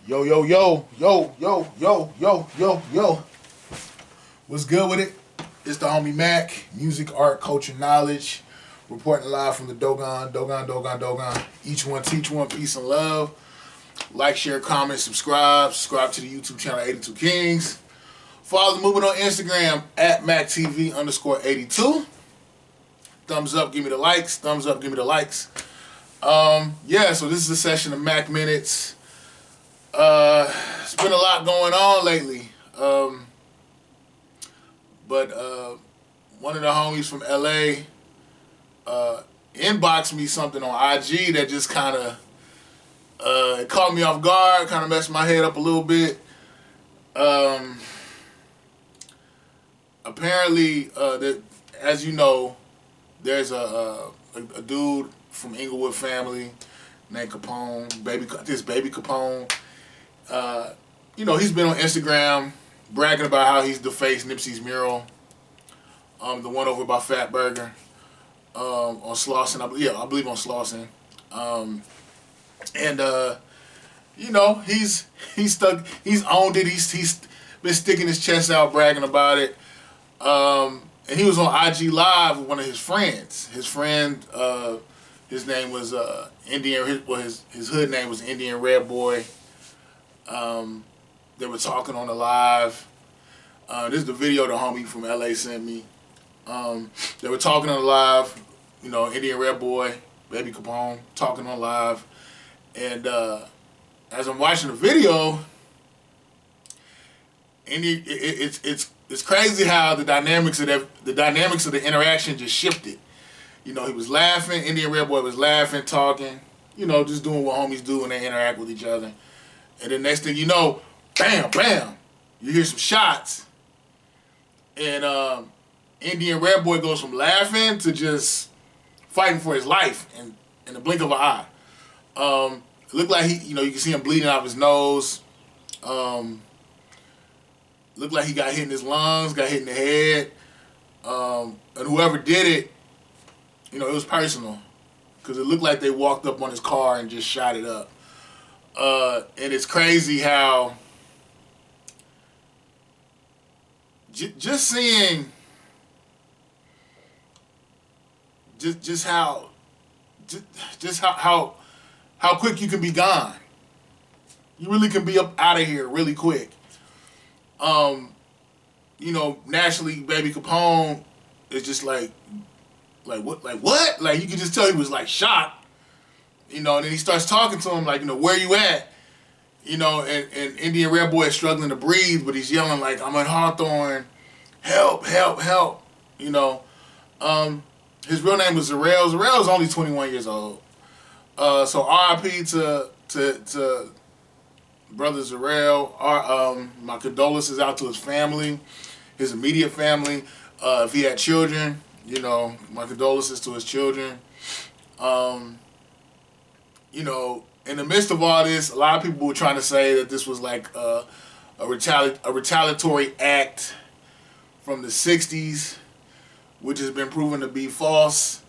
Yo, yo, yo, yo, yo, yo, yo, yo, yo. What's good with it? It's the homie Mac, music, art, culture, knowledge. Reporting live from the Dogon. Each one teach one, peace and love. Like, share, comment, subscribe. Subscribe to the YouTube channel 82 Kings. Follow the movement on Instagram at MacTV_82. Thumbs up, give me the likes. Thumbs up, give me the likes. So this is a session of Mac Minutes. It's been a lot going on lately. But one of the homies from LA inboxed me something on IG that just kind of it caught me off guard, kind of messed my head up a little bit. Apparently, that, as you know, there's a dude from Inglewood family named Capone, baby Capone. He's been on Instagram bragging about how he's defaced Nipsey's mural, the one over by Fat Burger, on Slauson. I believe on Slauson. He's stuck. He's owned it. He's been sticking his chest out, bragging about it. And he was on IG Live with one of his friends. His friend, his name was Indian. His hood name was Indian Red Boy. They were talking on the live. This is the video the homie from LA sent me. They were talking on the live. Indian Red Boy, Baby Capone, talking on live. And as I'm watching the video, it's crazy how the dynamics of the interaction just shifted. He was laughing. Indian Red Boy was laughing, talking. Just doing what homies do when they interact with each other. And the next thing you know, bam, bam, you hear some shots. And Indian Red Boy goes from laughing to just fighting for his life in the blink of an eye. It looked like you can see him bleeding out of his nose. Looked like he got hit in his lungs, got hit in the head. And whoever did it, it was personal. Because it looked like they walked up on his car and just shot it up. And it's crazy how just seeing how quick you can be gone. You really can be up out of here really quick. Naturally, Baby Capone is just like what? Like you can just tell he was like shocked. And then he starts talking to him like, where you at? And Indian Red Boy is struggling to breathe, but he's yelling like, I'm in Hawthorne, help, help, help. His real name was Zarrell. Zarrell is only 21 years old. So R.I.P. to brother Zarrell. My condolences out to his family, his immediate family. If he had children, my condolences to his children. In the midst of all this, a lot of people were trying to say that this was like a retaliatory act from the 60s, which has been proven to be false.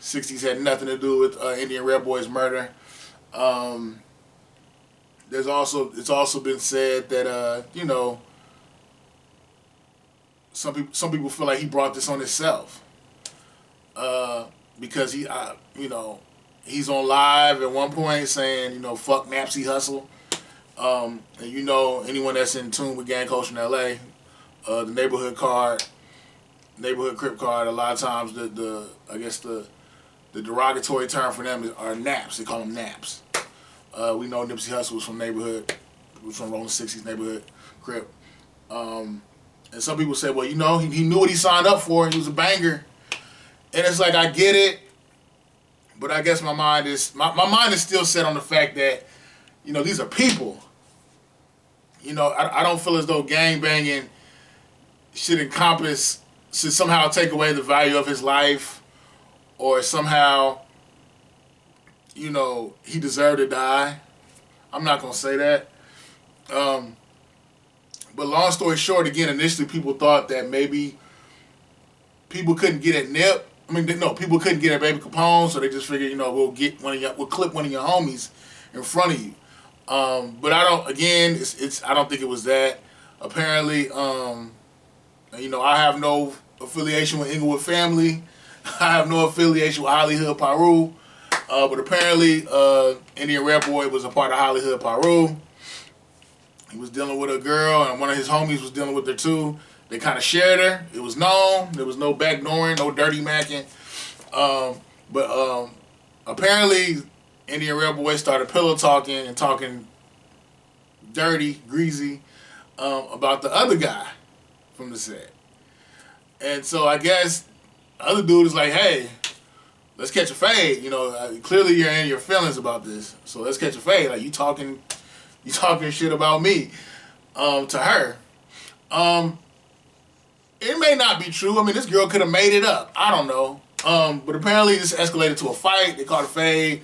60s had nothing to do with Indian Red Boy's murder. It's also been said that some people feel like he brought this on himself because he's on live at one point saying fuck Napsy Hussle. And anyone that's in tune with gang culture in LA, the neighborhood Crip card, a lot of times the derogatory term for them are naps. They call them naps. We know Nipsey Hussle was from Rolling 60s neighborhood Crip. And some people say, well, he knew what he signed up for and he was a banger. And it's like, I get it, but I guess my mind is still set on the fact that, these are people. I don't feel as though gang banging should somehow take away the value of his life, or somehow, he deserved to die. I'm not going to say that. But long story short, again, initially people thought that maybe people couldn't get at Nip. People couldn't get at Baby Capone, so they just figured, we'll clip one of your homies in front of you. But I don't. Again, it's. I don't think it was that. Apparently, I have no affiliation with Inglewood family. I have no affiliation with Hollywood Paru. But apparently, Indian Red Boy was a part of Hollywood Paru. He was dealing with a girl, and one of his homies was dealing with her too. They kind of shared her. It was known. There was no backdooring, no dirty macking. But apparently, Indian Red Boy started pillow talking and talking dirty, greasy about the other guy from the set. And so I guess the other dude is like, hey, let's catch a fade. Clearly you're in your feelings about this. So let's catch a fade. Like, you talking shit about me to her. It may not be true. I mean, this girl could have made it up. I don't know. But apparently this escalated to a fight. They caught a fade.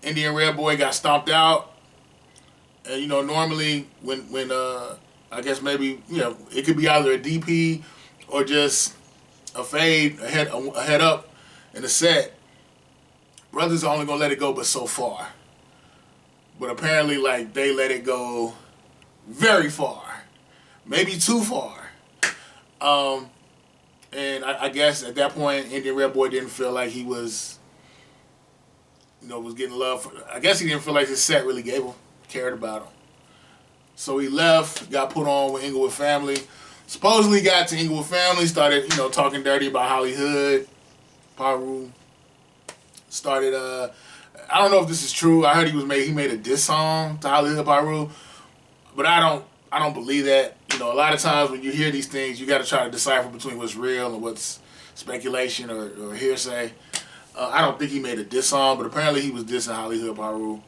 Indian Red Boy got stomped out. And, normally when I guess maybe, it could be either a DP or just a fade, a head up in the set. Brothers are only going to let it go but so far. But apparently, like, they let it go very far. Maybe too far. And I guess at that point, Indian Red Boy didn't feel like he was, was getting love. I guess he didn't feel like his set really cared about him. So he left, got put on with Inglewood family. Supposedly got to Inglewood family, started, talking dirty about Hollywood, Paru. Started, I don't know if this is true. I heard he made a diss song to Hollywood Paru, but I don't believe that. A lot of times when you hear these things, you got to try to decipher between what's real and what's speculation or hearsay. I don't think he made a diss song, but apparently he was dissing Hollywood Paru.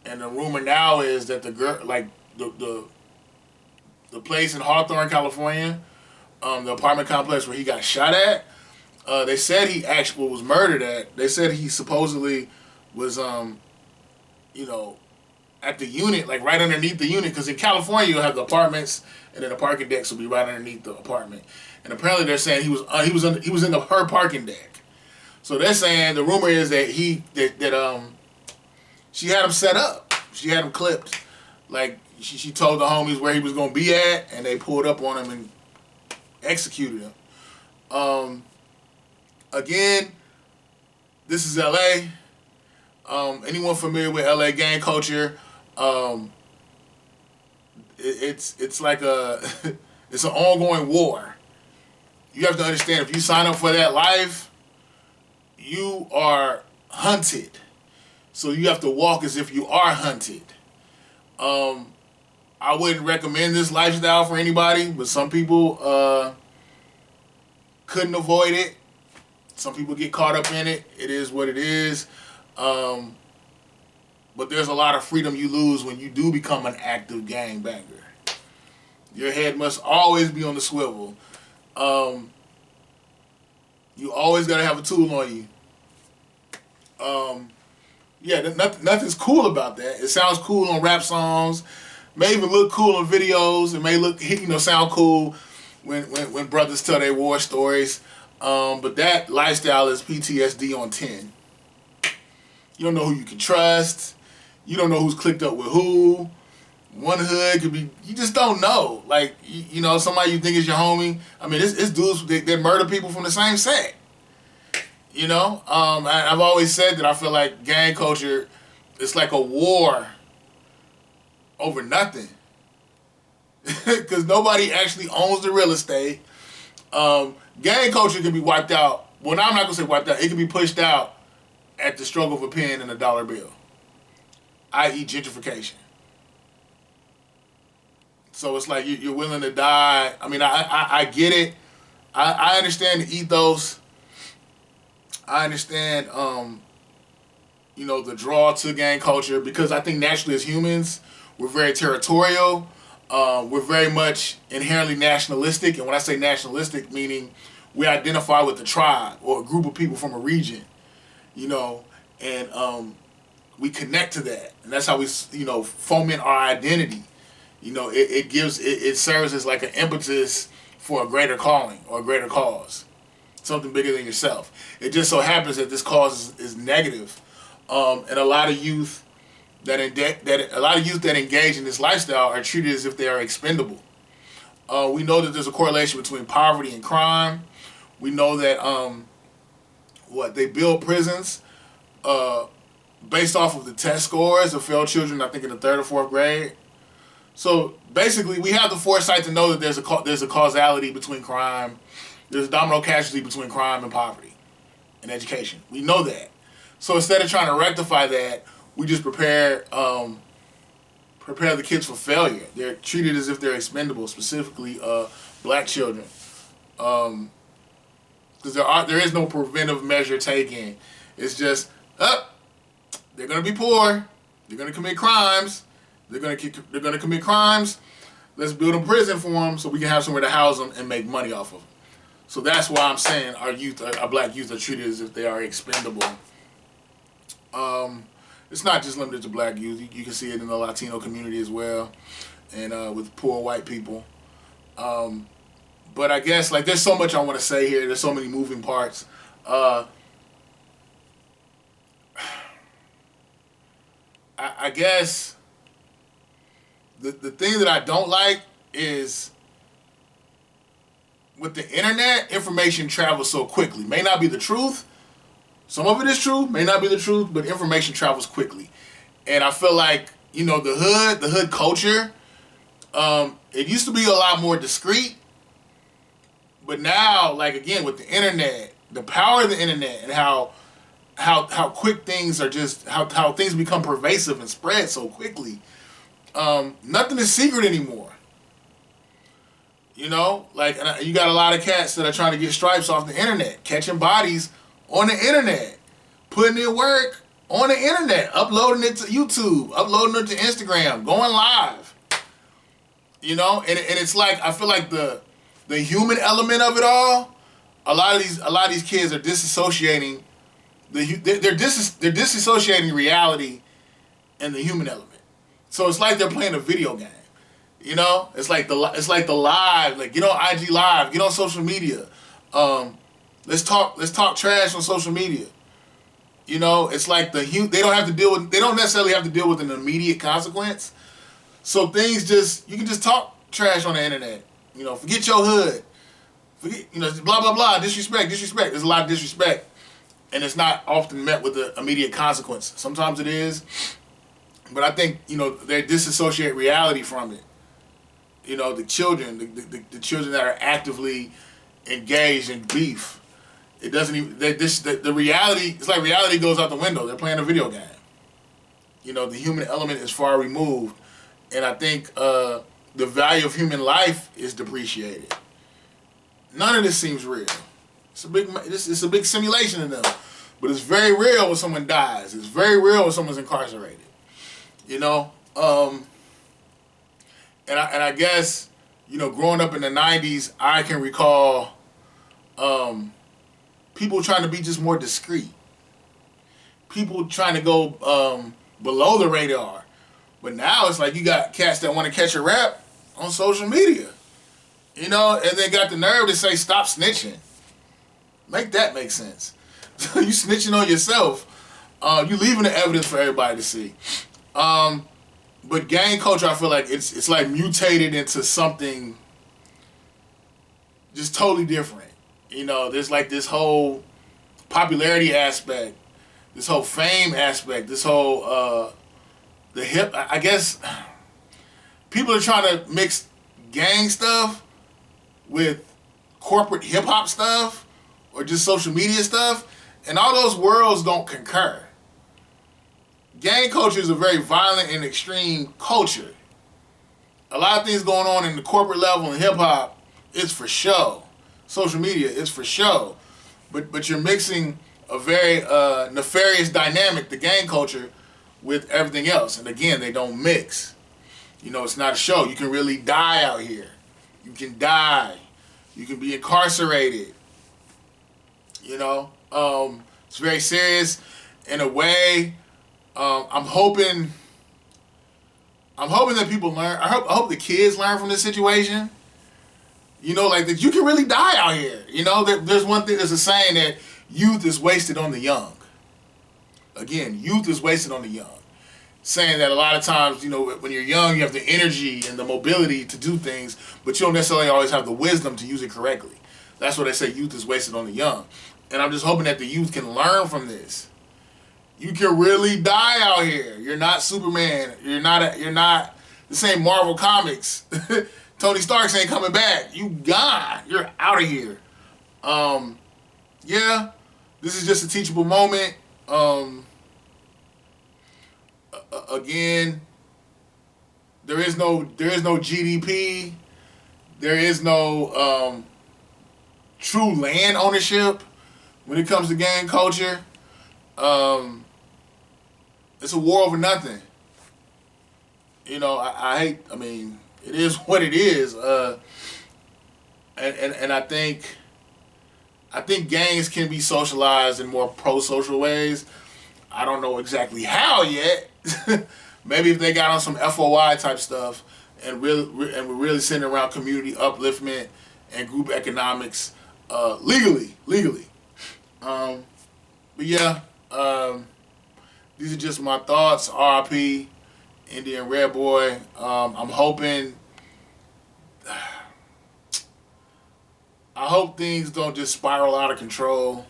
And the rumor now is that the girl, like the place in Hawthorne, California, the apartment complex where he got shot at, they said he actually was murdered at. They said he supposedly was, at the unit, like right underneath the unit, because in California you'll have the apartments, and then the parking decks will be right underneath the apartment. And apparently they're saying he was in her parking deck. So they're saying the rumor is that she had him set up. She had him clipped. Like she told the homies where he was gonna be at, and they pulled up on him and executed him. Again, this is LA. Anyone familiar with LA gang culture? It's like it's an ongoing war. You have to understand, if you sign up for that life, you are hunted. So you have to walk as if you are hunted. I wouldn't recommend this lifestyle for anybody, but some people couldn't avoid it. Some people get caught up in it. It is what it is. But there's a lot of freedom you lose when you do become an active gangbanger. Your head must always be on the swivel. You always got to have a tool on you. Nothing's cool about that. It sounds cool on rap songs. May even look cool in videos. It may look, sound cool when brothers tell their war stories. But that lifestyle is PTSD on 10. You don't know who you can trust. You don't know who's clicked up with who. One hood could be, you just don't know. Like, somebody you think is your homie. I mean, it's dudes that murder people from the same set. I've always said that I feel like gang culture, it's like a war over nothing. Because nobody actually owns the real estate. Gang culture can be wiped out. Well, I'm not going to say wiped out. It can be pushed out at the stroke of a pen and a dollar bill, i.e. gentrification. So it's like you're willing to die. I mean, I get it. I understand the ethos. I understand, the draw to gang culture, because I think naturally as humans, we're very territorial. We're very much inherently nationalistic. And when I say nationalistic, meaning we identify with the tribe or a group of people from a region, and we connect to that. And that's how we, foment our identity. It serves as like an impetus for a greater calling or a greater cause. Something bigger than yourself. It just so happens that this cause is negative. And a lot of youth that engage in this lifestyle are treated as if they are expendable. We know that there's a correlation between poverty and crime. We know that they build prisons based off of the test scores of failed children, I think in the 3rd or 4th grade. So basically, we have the foresight to know that there's a causality between crime. There's a domino casualty between crime and poverty and education. We know that. So instead of trying to rectify that, we just prepare the kids for failure. They're treated as if they're expendable, specifically black children. Because there is no preventive measure taken. It's just, they're going to be poor. They're going to commit crimes. They're going to commit crimes. Let's build a prison for them so we can have somewhere to house them and make money off of them. So that's why I'm saying our black youth are treated as if they are expendable. It's not just limited to black youth. You can see it in the Latino community as well, and with poor white people. But I guess there's so much I want to say here. There's so many moving parts. I guess the thing that I don't like is with the internet, information travels so quickly. May not be the truth. Some of it is true, may not be the truth, but information travels quickly. And I feel like, the hood culture, it used to be a lot more discreet. But now, again, with the internet, the power of the internet and how quick things are how things become pervasive and spread so quickly, nothing is secret anymore. You got a lot of cats that are trying to get stripes off the internet, catching bodies on the internet, putting in work on the internet, uploading it to YouTube, uploading it to Instagram, going live. And it's I feel like the human element of it all, a lot of these kids are disassociating they're disassociating reality and the human element. So it's like they're playing a video game. It's like the live, get on IG Live, get on social media. Let's talk trash on social media. It's like they don't necessarily have to deal with an immediate consequence. So you can just talk trash on the internet. Forget your hood. Forget, blah, blah, blah, disrespect. There's a lot of disrespect. And it's not often met with an immediate consequence. Sometimes it is. But I think, they disassociate reality from it. The children, the children that are actively engaged in beef. It doesn't even, the reality, it's like reality goes out the window. They're playing a video game. The human element is far removed. And I think the value of human life is depreciated. None of this seems real. It's a big simulation in them. But it's very real when someone dies. It's very real when someone's incarcerated. And I guess, growing up in the 90s, I can recall people trying to be just more discreet. People trying to go below the radar. But now it's like you got cats that want to catch a rap on social media. And they got the nerve to say, stop snitching. Make that make sense. You snitching on yourself. You leaving the evidence for everybody to see. But gang culture, I feel like it's mutated into something just totally different. There's this whole popularity aspect, this whole fame aspect, this whole I guess people are trying to mix gang stuff with corporate hip hop stuff or just social media stuff, and all those worlds don't concur. Gang culture is a very violent and extreme culture. A lot of things going on in the corporate level in hip hop, it's for show. Social media is for show. But you're mixing a very nefarious dynamic, the gang culture, with everything else. And again, they don't mix. It's not a show. You can really die out here. You can die. You can be incarcerated. It's very serious in a way. I'm hoping that people learn. I hope the kids learn from this situation. That you can really die out here. There's one thing. There's a saying that youth is wasted on the young. Again, youth is wasted on the young. Saying that a lot of times, when you're young, you have the energy and the mobility to do things, but you don't necessarily always have the wisdom to use it correctly. That's what they say, youth is wasted on the young. And I'm just hoping that the youth can learn from this. You can really die out here. You're not Superman. You're not this ain't Marvel Comics. Tony Stark ain't coming back. You gone. You're out of here. Yeah, this is just a teachable moment. Again, there is no GDP. There is no true land ownership when it comes to gang culture. It's a war over nothing. I hate. I mean, it is what it is. And I think gangs can be socialized in more pro-social ways. I don't know exactly how yet. Maybe if they got on some FOI type stuff and we're really centered around community upliftment and group economics legally. But yeah, these are just my thoughts. RIP, Indian Red Boy. I'm hoping. I hope things don't just spiral out of control.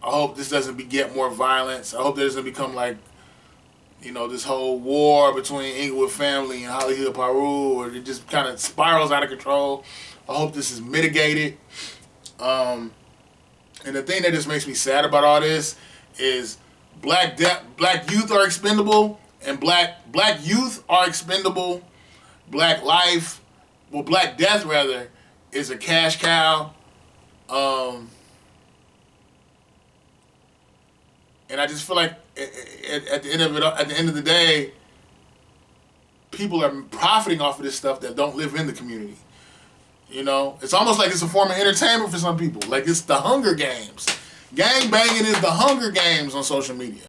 I hope this doesn't beget more violence. I hope there doesn't become like, this whole war between Inglewood family and Hollywood Paru, or it just kind of spirals out of control. I hope this is mitigated. And the thing that just makes me sad about all this is black youth are expendable, and black youth are expendable. Black death rather, is a cash cow. And I just feel like at the end of the day, people are profiting off of this stuff that don't live in the community. It's almost like it's a form of entertainment for some people. Like it's the Hunger Games. Gang banging is the Hunger Games on social media.